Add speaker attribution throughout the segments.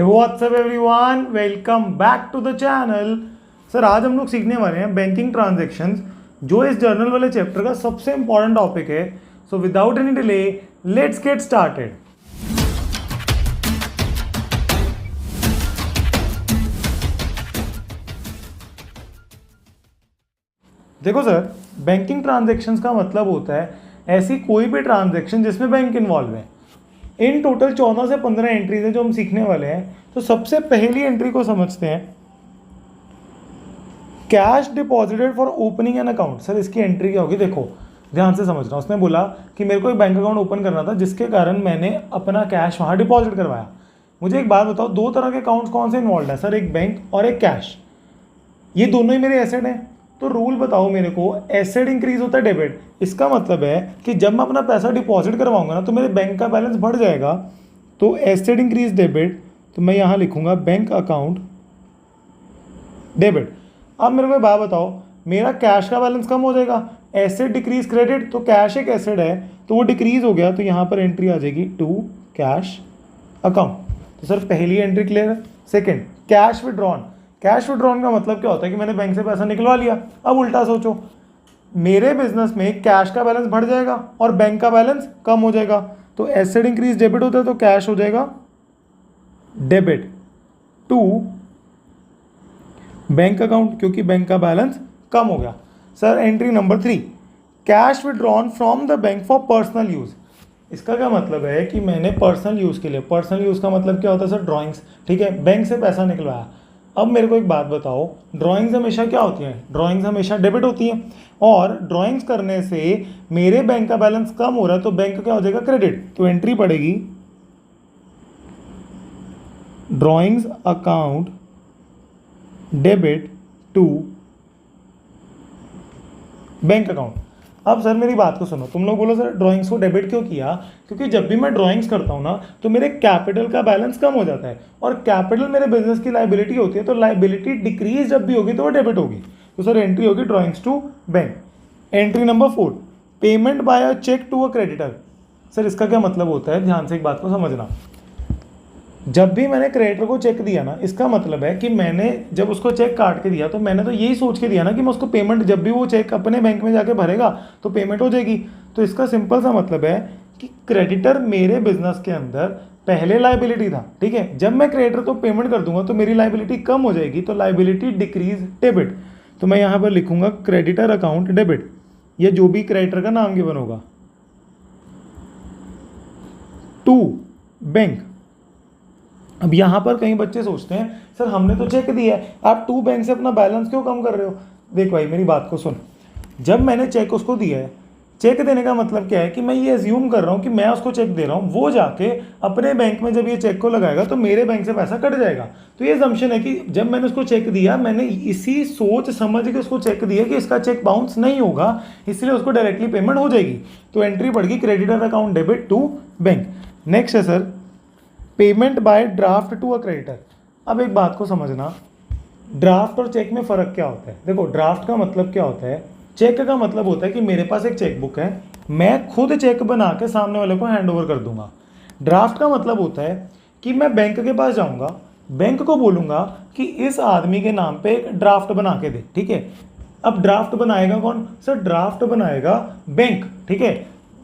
Speaker 1: WhatsApp everyone, welcome back to the channel. Sir आज हम लोग सीखने वाले हैं बैंकिंग ट्रांजैक्शंस, जो इस जर्नल वाले चैप्टर का सबसे इंपॉर्टेंट टॉपिक है। So without any delay let's get started. देखो सर, बैंकिंग ट्रांजैक्शंस का मतलब होता है ऐसी कोई भी ट्रांजैक्शन जिसमें बैंक इन्वॉल्व है। इन टोटल 14 से 15 एंट्रीज है जो हम सीखने वाले हैं। तो सबसे पहली एंट्री को समझते हैं, cash deposited for opening an account. Sir इसकी एंट्री क्या होगी, देखो ध्यान से समझना। उसने बोला कि मेरे को एक बैंक अकाउंट ओपन करना था जिसके कारण मैंने अपना कैश वहाँ डिपॉजिट करवाया। मुझे एक बात बताओ, दो तरह के अकाउंट्स कौन से इन्वॉल्व है सर, एक बैंक और एक कैश। ये दोनों ही मेरे एसेट हैं। तो रूल बताओ मेरे को, एसेट इंक्रीज होता है डेबिट। इसका मतलब है कि जब मैं अपना पैसा डिपॉजिट करवाऊंगा ना तो मेरे बैंक का बैलेंस बढ़ जाएगा। तो एसेट इंक्रीज डेबिट, तो मैं यहाँ लिखूंगा बैंक अकाउंट डेबिट। अब मेरे को एक बात बताओ, मेरा कैश का बैलेंस कम हो जाएगा, एसेट डिक्रीज क्रेडिट। तो कैश एक एसेट है तो वो डिक्रीज हो गया, तो यहाँ पर एंट्री आ जाएगी टू कैश अकाउंट। तो सर पहली एंट्री क्लियर है। Second, cash withdrawn. Cash withdrawn का मतलब क्या होता है कि मैंने बैंक से पैसा निकलवा लिया। अब उल्टा सोचो, मेरे बिजनेस में कैश का बैलेंस बढ़ जाएगा और बैंक का बैलेंस कम हो जाएगा। तो एसेट इंक्रीज डेबिट होता है तो कैश हो जाएगा डेबिट टू बैंक अकाउंट, क्योंकि बैंक का बैलेंस कम हो गया। Sir entry number 3, cash withdrawn from the bank for personal use. इसका क्या मतलब है कि मैंने पर्सनल यूज के लिए, पर्सनल यूज का मतलब क्या होता है सर, ड्राइंग्स, ठीक है, बैंक से पैसा निकलवाया। अब मेरे को एक बात बताओ, ड्राइंग्स हमेशा क्या होती हैं, ड्राइंग्स हमेशा डेबिट होती हैं, और ड्राइंग्स करने से मेरे बैंक का बैलेंस कम हो रहा है तो बैंक क्या हो जाएगा, क्रेडिट। तो एंट्री पड़ेगी drawings account debit to bank account. अब सर मेरी बात को सुनो, तुम लोग बोलो सर ड्राइंग्स को डेबिट क्यों किया, क्योंकि जब भी मैं ड्राइंग्स करता हूँ ना तो मेरे कैपिटल का बैलेंस कम हो जाता है, और कैपिटल मेरे बिजनेस की लाइबिलिटी होती है। तो लाइबिलिटी डिक्रीज जब भी होगी तो वो डेबिट होगी। तो सर एंट्री होगी drawings to bank. Entry number 4, payment by a cheque to a creditor. Sir इसका क्या मतलब होता है, ध्यान से एक बात को समझना। जब भी मैंने क्रेडिटर को चेक दिया ना, इसका मतलब है कि मैंने जब उसको चेक काट के दिया तो मैंने तो यही सोच के दिया ना कि मैं उसको पेमेंट, जब भी वो चेक अपने बैंक में जाके भरेगा तो पेमेंट हो जाएगी। तो इसका सिंपल सा मतलब है कि क्रेडिटर मेरे बिजनेस के अंदर पहले लाइबिलिटी था, ठीक है। जब मैं क्रेडिटर को पेमेंट कर दूंगा तो मेरी लाइबिलिटी कम हो जाएगी, तो लाइबिलिटी डिक्रीज डेबिट। तो मैं यहाँ पर लिखूंगा क्रेडिटर अकाउंट डेबिट, ये जो भी क्रेडिटर का नाम गिवन होगा, टू बैंक। अब यहाँ पर कई बच्चे सोचते हैं सर हमने तो चेक दिया है, आप टू बैंक से अपना बैलेंस क्यों कम कर रहे हो। देख भाई मेरी बात को सुन, जब मैंने चेक उसको दिया है, चेक देने का मतलब क्या है कि मैं ये अज्यूम कर रहा हूँ कि मैं उसको चेक दे रहा हूँ, वो जाके अपने बैंक में जब ये चेक को लगाएगा तो मेरे बैंक से पैसा कट जाएगा। तो ये असम्पशन है कि जब मैंने उसको चेक दिया, मैंने इसी सोच समझ के उसको चेक दिया कि इसका चेक बाउंस नहीं होगा, इसलिए उसको डायरेक्टली पेमेंट हो जाएगी। तो एंट्री पड़ गई creditor account debit to bank. Next है sir payment by draft to a creditor. अब एक बात को समझना, ड्राफ्ट और चेक में फ़र्क क्या होता है। देखो ड्राफ्ट का मतलब क्या होता है, चेक का मतलब होता है कि मेरे पास एक चेक बुक है, मैं खुद चेक बना के सामने वाले को हैंड ओवर कर दूंगा। ड्राफ्ट का मतलब होता है कि मैं बैंक के पास जाऊंगा, बैंक को बोलूंगा कि इस आदमी के नाम पे एक ड्राफ्ट बना के दे, ठीक है। अब ड्राफ्ट बनाएगा कौन सर, ड्राफ्ट बनाएगा बैंक, ठीक है।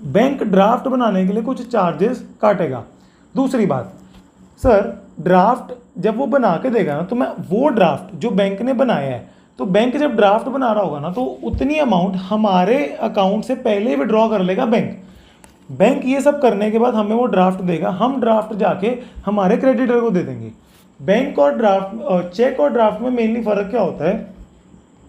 Speaker 1: बैंक ड्राफ्ट बनाने के लिए कुछ चार्जेस काटेगा। दूसरी बात सर, ड्राफ्ट जब वो बना के देगा ना तो मैं वो ड्राफ्ट जो बैंक ने बनाया है, तो बैंक जब ड्राफ्ट बना रहा होगा ना तो उतनी अमाउंट हमारे अकाउंट से पहले विड्रॉ कर लेगा बैंक। बैंक ये सब करने के बाद हमें वो ड्राफ्ट देगा, हम ड्राफ्ट जाके हमारे क्रेडिटर को दे देंगे। बैंक और ड्राफ्ट, चेक और ड्राफ्ट में मेनली फ़र्क क्या होता है,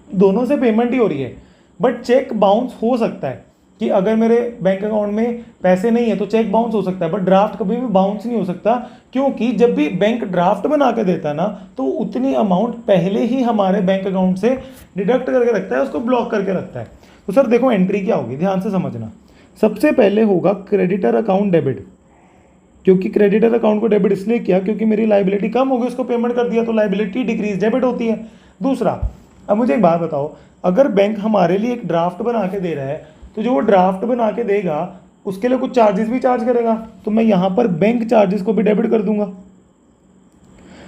Speaker 1: दोनों से पेमेंट ही हो रही है, बट चेक बाउंस हो सकता है कि अगर मेरे बैंक अकाउंट में पैसे नहीं है तो चेक बाउंस हो सकता है, बट ड्राफ्ट कभी भी बाउंस नहीं हो सकता, क्योंकि जब भी बैंक ड्राफ्ट बना के देता है ना तो उतनी अमाउंट पहले ही हमारे बैंक अकाउंट से डिडक्ट करके रखता है, उसको ब्लॉक करके रखता है। तो सर देखो एंट्री क्या होगी, ध्यान से समझना। सबसे पहले होगा क्रेडिटर अकाउंट डेबिट, क्योंकि क्रेडिटर अकाउंट को डेबिट इसलिए किया क्योंकि मेरी लाइबिलिटी कम हो गई, उसको पेमेंट कर दिया तो लाइबिलिटी डिक्रीज डेबिट होती है। दूसरा, अब मुझे एक बात बताओ, अगर बैंक हमारे लिए एक ड्राफ्ट बना के दे रहा है तो जो वो ड्राफ्ट बना के देगा उसके लिए कुछ चार्जेस भी चार्ज करेगा, तो मैं यहाँ पर बैंक चार्जेस को भी डेबिट कर दूंगा।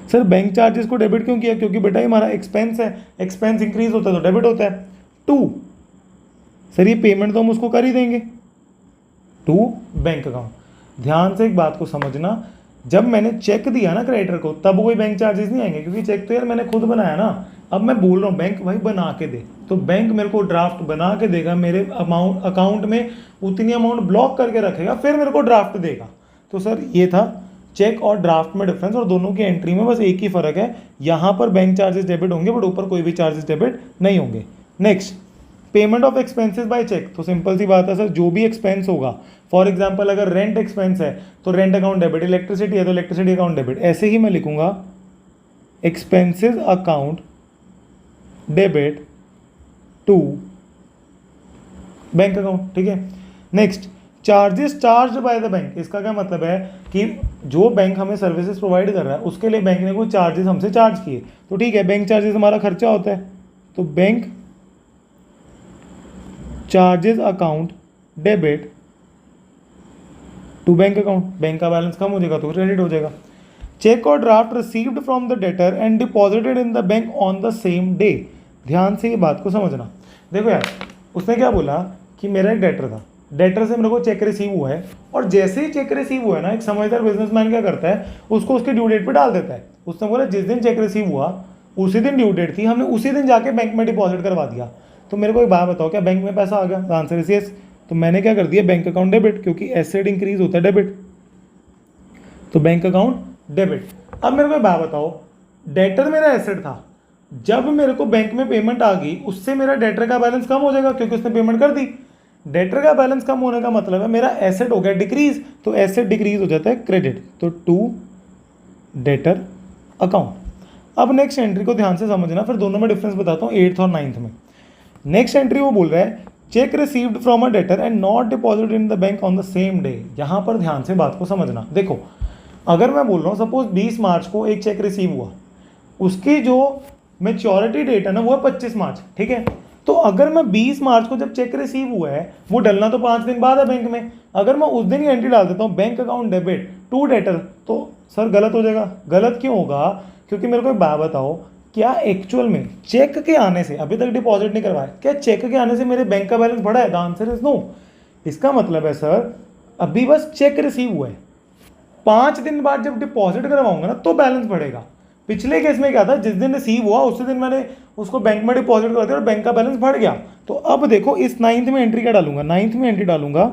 Speaker 1: सर बैंक चार्जेस को डेबिट क्यों किया? क्योंकि बेटा ये हमारा एक्सपेंस है, एक्सपेंस इंक्रीज होता है तो डेबिट होता है। टू, सर ये पेमेंट तो हम उसको कर ही देंगे, टू बैंक अकाउंट। ध्यान से एक बात को समझना, जब मैंने चेक दिया ना क्रेडिटर को तब कोई बैंक चार्जेस नहीं आएंगे, क्योंकि चेक तो यार मैंने खुद बनाया ना। अब मैं बोल रहा हूँ बैंक भाई बना के दे, तो बैंक मेरे को ड्राफ्ट बना के देगा, मेरे अकाउंट में उतनी अमाउंट ब्लॉक करके रखेगा, फिर मेरे को ड्राफ्ट देगा। तो सर ये था चेक और ड्राफ्ट में डिफरेंस, और दोनों की एंट्री में बस एक ही फर्क है, यहाँ पर बैंक चार्जेस डेबिट होंगे बट ऊपर कोई भी चार्जेस डेबिट नहीं होंगे। Next, payment of expenses by cheque. तो सिंपल सी बात है सर, जो भी एक्सपेंस होगा, फॉर एग्जांपल अगर रेंट एक्सपेंस है तो रेंट अकाउंट डेबिट, इलेक्ट्रिसिटी है तो इलेक्ट्रिसिटी अकाउंट डेबिट, ऐसे ही मैं लिखूंगा expenses account debit to bank account. ठीक है। Next, charges charge by the bank. इसका क्या मतलब है कि जो बैंक हमें सर्विसेज प्रोवाइड कर रहा है उसके लिए बैंक ने कोई चार्जेस हमसे चार्ज किए, तो ठीक है बैंक चार्जेस हमारा खर्चा होता है, तो bank charges account debit to bank account. Bank का बैलेंस कम हो जाएगा तो क्रेडिट हो जाएगा। चेक और draft received from the debtor and deposited in the bank on the same day. ध्यान से ये बात को समझना। देखो यार, उसने क्या बोला कि मेरा एक डेटर था, डेटर से मेरे को चेक रिसीव हुआ है, और जैसे ही चेक रिसीव हुआ है ना, एक समझदार बिजनेसमैन क्या करता है, उसको उसके ड्यू डेट पे डाल देता है। उसने बोला जिस दिन चेक रिसीव हुआ उसी दिन ड्यू डेट थी, हमने उसी दिन जाके बैंक में डिपॉजिट करवा दिया। तो मेरे को एक बात बताओ, क्या बैंक में पैसा आ गया? Answer is yes. तो मैंने क्या कर दिया, बैंक अकाउंट डेबिट, क्योंकि एसेट इंक्रीज होता है डेबिट, तो बैंक अकाउंट डेबिट। अब मेरे को एक बात बताओ, डेटर मेरा एसेट था, जब मेरे को बैंक में पेमेंट आ गई उससे मेरा डेटर का बैलेंस कम हो जाएगा क्योंकि उसने पेमेंट कर दी। डेटर का बैलेंस कम होने का मतलब है मेरा एसेट हो गया डिक्रीज, तो एसेट डिक्रीज हो जाता है क्रेडिट, तो टू डेटर अकाउंट। अब नेक्स्ट एंट्री को ध्यान से समझना, फिर दोनों में डिफरेंस बताता हूँ 8th और 9th में। नेक्स्ट एंट्री वो बोल रहा है check received from a debtor and not deposited in the bank on the same day. यहां पर ध्यान से बात को समझना। देखो, अगर मैं बोल रहा हूँ सपोज 20 मार्च को एक चेक रिसीव हुआ, उसकी जो मेच्योरिटी डेट है ना वो है 25 मार्च, ठीक है। तो अगर मैं 20 मार्च को जब चेक रिसीव हुआ है, वो डलना तो 5 दिन बाद है बैंक में, अगर मैं उस दिन ही एंट्री डाल देता हूँ bank account debit to debtor, तो सर गलत हो जाएगा। गलत क्यों होगा? क्योंकि मेरे को एक बात बताओ, क्या एक्चुअल में चेक के आने से, अभी तक डिपॉजिट नहीं करवाया, क्या चेक के आने से मेरे बैंक का बैलेंस बढ़ा है? The answer is no. इसका मतलब है सर अभी बस चेक रिसीव हुआ है, 5 दिन बाद जब डिपॉजिट करवाऊंगा ना तो बैलेंस बढ़ेगा। पिछले केस में क्या था, जिस दिन रिसीव हुआ उसी दिन मैंने उसको बैंक में डिपॉजिट कर दिया और बैंक का बैलेंस बढ़ गया। तो अब देखो इस 9th में एंट्री क्या डालूंगा, 9th में एंट्री डालूंगा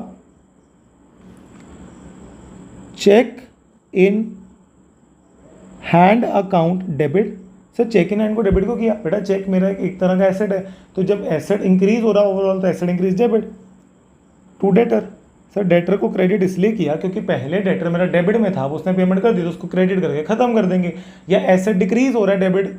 Speaker 1: cheque in hand account debit. Sir cheque in hand को डेबिट को किया, बेटा चेक मेरा एक तरह का एसेट है, तो जब एसेट इंक्रीज हो रहा है ओवरऑल तो asset increase debit to debtor. Sir debtor को क्रेडिट इसलिए किया क्योंकि पहले डेटर मेरा डेबिट में था, अब उसने पेमेंट कर दी तो उसको क्रेडिट करके खत्म कर देंगे। या एसेट डिक्रीज हो रहा है, डेबिट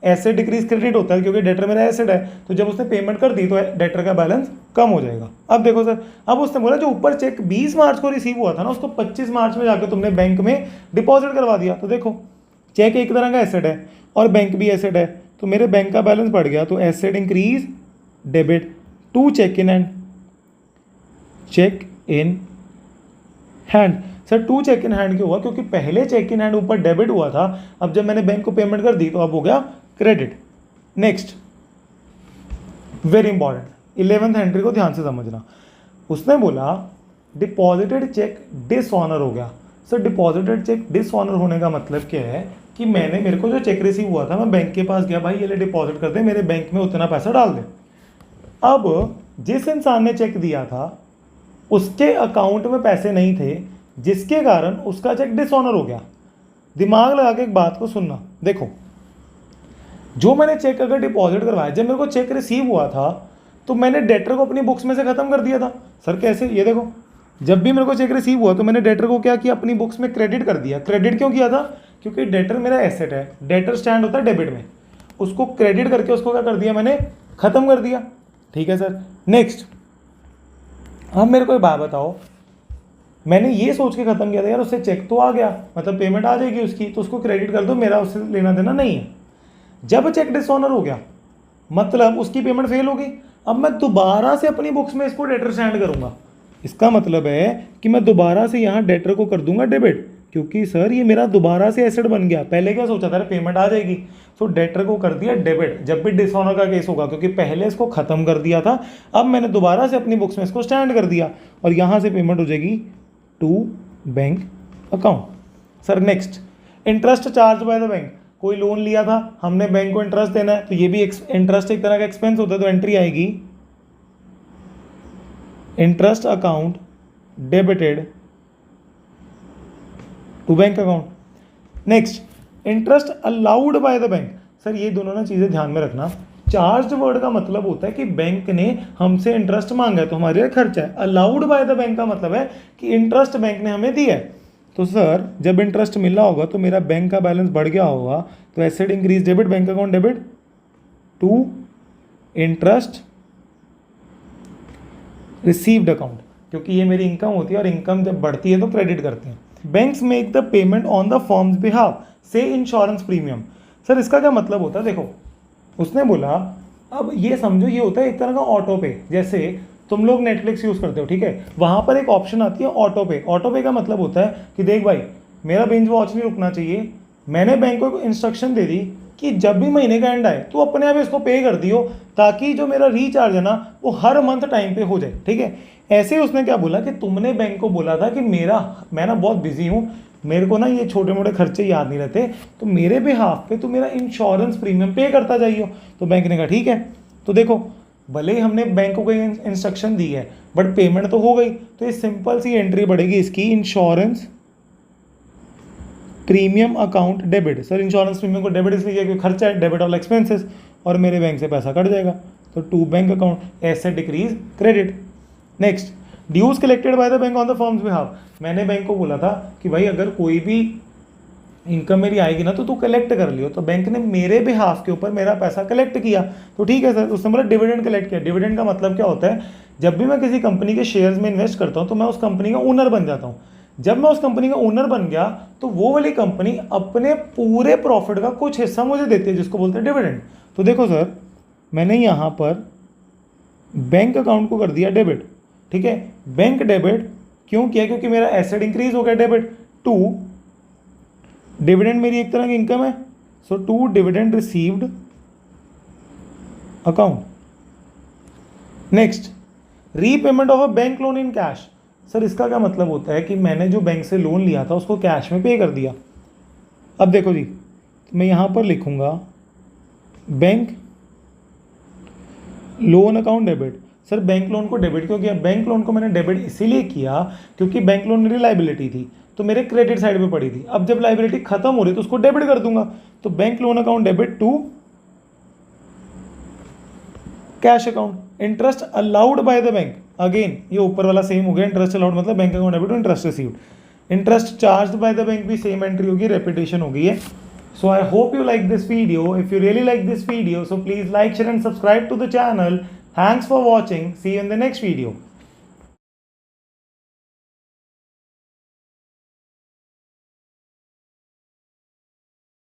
Speaker 1: एसेट डिक्रीज क्रेडिट होता है क्योंकि डेटर मेरा एसेट है, तो जब उसने पेमेंट कर दी तो डेटर का बैलेंस कम हो जाएगा। अब देखो सर, अब उसने बोला जो ऊपर चेक 20 मार्च को रिसीव हुआ था ना, उसको 25 मार्च में जाकर तुमने बैंक में डिपॉजिट करवा दिया। तो देखो चेक एक तरह का एसेट है और बैंक भी एसेट है, तो मेरे बैंक का बैलेंस बढ़ गया, तो asset increase debit to cheque in hand, cheque in hand. Sir to cheque in hand क्यों हुआ? क्योंकि पहले चेक इन हैंड ऊपर डेबिट हुआ था, अब जब मैंने बैंक को पेमेंट कर दी तो अब हो गया credit. Next very important 11th entry को ध्यान से समझना। उसने बोला डिपॉजिटेड चेक डिसऑनर हो गया। सर डिपॉजिटेड चेक डिसऑनर होने का मतलब क्या है कि मेरे को जो चेक रिसीव हुआ था, मैं बैंक के पास गया, भाई ये ले डिपॉजिट कर दे, मेरे बैंक में उतना पैसा डाल दे। अब जिस इंसान ने चेक दिया था उसके अकाउंट में पैसे नहीं थे, जिसके कारण उसका चेक डिसऑनर हो गया। दिमाग लगा के एक बात को सुनना, देखो जो मैंने चेक अगर डिपॉजिट करवाया, जब मेरे को चेक रिसीव हुआ था तो मैंने डेटर को अपनी बुक्स में से खत्म कर दिया था। सर कैसे? ये देखो, जब भी मेरे को चेक रिसीव हुआ तो मैंने डेटर को क्या किया, अपनी बुक्स में क्रेडिट कर दिया। क्रेडिट क्यों किया था? क्योंकि डेटर मेरा एसेट है, डेटर स्टैंड होता है डेबिट में, उसको क्रेडिट करके उसको क्या कर दिया, मैंने खत्म कर दिया। ठीक है सर। नेक्स्ट, अब मेरे को एक बात बताओ, मैंने ये सोच के खत्म किया था यार उससे चेक तो आ गया, मतलब पेमेंट आ जाएगी उसकी, तो उसको क्रेडिट कर दो, मेरा उससे लेना देना नहीं है। जब चेक डिसऑनर हो गया मतलब उसकी पेमेंट फेल हो गई, अब मैं दोबारा से अपनी बुक्स में इसको डेटर स्टैंड करूंगा। इसका मतलब है कि मैं दोबारा से यहाँ डेटर को कर दूंगा डेबिट, क्योंकि सर ये मेरा दोबारा से एसेट बन गया। पहले क्या सोचा था, पेमेंट आ जाएगी, तो डेटर को कर दिया डेबिट जब भी डिसऑनर का केस होगा, क्योंकि पहले इसको खत्म कर दिया था, अब मैंने दोबारा से अपनी बुक्स में इसको स्टैंड कर दिया और यहाँ से पेमेंट हो जाएगी to bank account. Sir next, interest charge by the bank. कोई लोन लिया था, हमने बैंक को इंटरेस्ट देना है, तो ये भी इंटरेस्ट एक तरह का एक्सपेंस होता है, तो एंट्री आएगी interest account debited to bank account. Next, interest allowed by the bank. Sir ये दोनों ना चीज़ें ध्यान में रखना। चार्ज वर्ड का मतलब होता है कि बैंक ने हमसे इंटरेस्ट मांगा है तो हमारे लिए खर्चा है। अलाउड बाय द बैंक का मतलब है कि इंटरेस्ट बैंक ने हमें दिया है। तो सर जब इंटरेस्ट मिला होगा तो मेरा बैंक का बैलेंस बढ़ गया होगा, तो asset increase debit bank account debit to interest received account, क्योंकि ये मेरी इनकम होती है और इनकम जब बढ़ती है तो क्रेडिट करते हैं। Banks make the payment on the firm's behalf से इंश्योरेंस प्रीमियम। सर इसका क्या मतलब होता है, देखो उसने बोला, अब ये समझो ये होता है एक तरह का ऑटो पे। जैसे तुम लोग नेटफ्लिक्स यूज़ करते हो, ठीक है, वहाँ पर एक ऑप्शन आती है ऑटो पे। ऑटो पे का मतलब होता है कि देख भाई मेरा बिंज वॉच नहीं रुकना चाहिए, मैंने बैंक को इंस्ट्रक्शन दे दी कि जब भी महीने का एंड आए तो अपने आप इसको पे कर दियो, ताकि जो मेरा रिचार्ज है ना वो हर मंथ टाइम पे हो जाए, ठीक है। ऐसे ही उसने क्या बोला कि तुमने बैंक को बोला था कि मैं ना बहुत बिजी हूँ, मेरे को ना ये छोटे मोटे खर्चे याद नहीं रहते, तो मेरे बिहाफ पे तो मेरा इंश्योरेंस प्रीमियम पे करता जाइयो। तो बैंक ने कहा ठीक है। तो देखो भले ही हमने बैंक को कोई इंस्ट्रक्शन दी है बट पेमेंट तो हो गई, तो ये सिंपल सी एंट्री बढ़ेगी इसकी, insurance premium account debit. Sir insurance premium को डेबिट इसलिए किया क्योंकि खर्चा है, डेबिट ऑल एक्सपेंसेस, और मेरे बैंक से पैसा कट जाएगा, तो to bank account asset decrease credit. Next, dues collected by the bank on the firm's behalf. मैंने बैंक को बोला था कि भाई अगर कोई भी इनकम मेरी आएगी ना तो तू कलेक्ट कर लियो, तो बैंक ने मेरे बिहाफ के ऊपर मेरा पैसा कलेक्ट किया, तो ठीक है सर। उसने बोला डिविडेंड कलेक्ट किया। डिविडेंड का मतलब क्या होता है, जब भी मैं किसी कंपनी के शेयर्स में इन्वेस्ट करता हूँ तो मैं उस कंपनी का ओनर बन जाता हूँ। जब मैं उस कंपनी का ओनर बन गया तो वो वाली कंपनी अपने पूरे प्रॉफिट का कुछ हिस्सा मुझे देती है, जिसको बोलते हैं डिविडेंड। तो देखो सर मैंने यहाँ पर बैंक अकाउंट को कर दिया डेबिट, ठीक है। बैंक डेबिट क्यों किया, क्योंकि मेरा एसेट इंक्रीज हो गया डेबिट टू डिविडेंड, मेरी एक तरह की इनकम है, so to dividend received account. Next, repayment of a bank loan in cash. Sir इसका क्या मतलब होता है कि मैंने जो बैंक से लोन लिया था उसको कैश में पे कर दिया। अब देखो जी, तो मैं यहाँ पर लिखूंगा bank loan account debit. Sir bank loan को डेबिट क्यों किया, बैंक लोन को मैंने डेबिट इसीलिए किया क्योंकि बैंक लोन मेरी लाइबिलिटी थी, तो मेरे क्रेडिट साइड पे पड़ी थी। अब जब लाइबिलिटी खत्म हो रही तो उसको डेबिट कर दूंगा, तो bank loan account debit to cash account. Interest allowed by the bank, again ये ऊपर वाला सेम हो गया, इंटरेस्ट अलाउड मतलब bank account debit to interest received. Interest charge by the bank भी सेम एंट्री होगी, रेपिटेशन हो गई है। So I hope you like this video. If you really like this video, so please like, share and subscribe to the channel. Thanks for watching. See you in the next video.